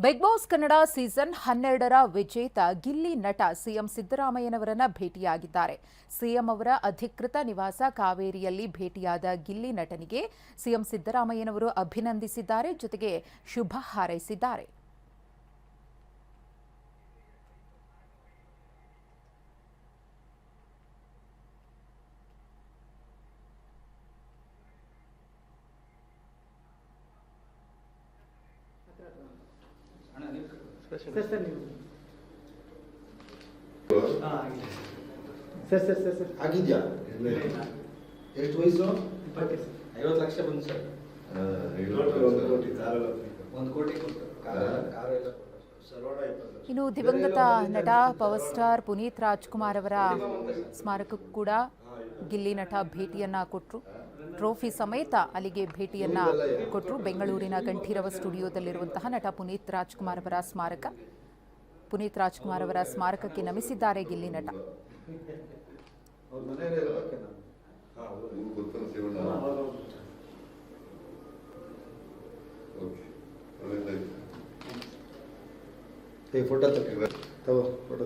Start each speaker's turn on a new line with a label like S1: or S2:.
S1: Big boss Kannada season 12ರ ವಿಜೇತ ಗಿಲ್ಲಿ ನಟ CM ಸಿದ್ದರಾಮಯ್ಯನವರನ್ನ ಭೇಟಿಯಾಗಿದ್ದಾರೆ. CM ಅವರ ಅಧಿಕೃತ ನಿವಾಸ ಕಾವೇರಿಯಲ್ಲಿ ಭೇಟಿಯಾದ ಗಿಲ್ಲಿ ನಟನಿಗೆ ಸಿಎಂ ಸಿದ್ದರಾಮಯ್ಯನವರು ಅಭಿನಂದಿಸಿದ್ದಾರೆ, ಜೊತೆಗೆ ಶುಭ ಹಾರೈಸಿದ್ದಾರೆ.
S2: ಆಗಿದ್ಯಾ? ಎಷ್ಟು ವಯಸ್ಸು?
S3: 50 ಲಕ್ಷ ಬಂದು ಸರ್. 1 ಕೋಟಿ ಕೊಟ್ಟು ಕಾರು ಎಲ್ಲ
S1: ಇನ್ನು ದಿವಂಗತ ನಟ ಪವರ್ ಸ್ಟಾರ್ ಪುನೀತ್ ರಾಜ್ಕುಮಾರ್ ಅವರ ಸ್ಮಾರಕಕ್ಕೂ ಕೂಡ ಗಿಲ್ಲಿ ನಟ ಭೇಟಿಯನ್ನ ಕೊಟ್ಟರು. ಟ್ರೋಫಿ ಸಮೇತ ಅಲ್ಲಿಗೆ ಭೇಟಿಯನ್ನ ಕೊಟ್ಟರು. ಬೆಂಗಳೂರಿನ ಕಂಠೀರವ ಸ್ಟುಡಿಯೋದಲ್ಲಿರುವಂತಹ ನಟ ಪುನೀತ್ ರಾಜ್ಕುಮಾರ್ ಅವರ ಸ್ಮಾರಕ. ಪುನೀತ್ ರಾಜ್ಕುಮಾರ್ ಅವರ ಸ್ಮಾರಕಕ್ಕೆ ನಮಿಸಿದ್ದಾರೆ ಗಿಲ್ಲಿ ನಟ.
S2: ಫೋಟೋ ತಗೋ ಫೋಟೋ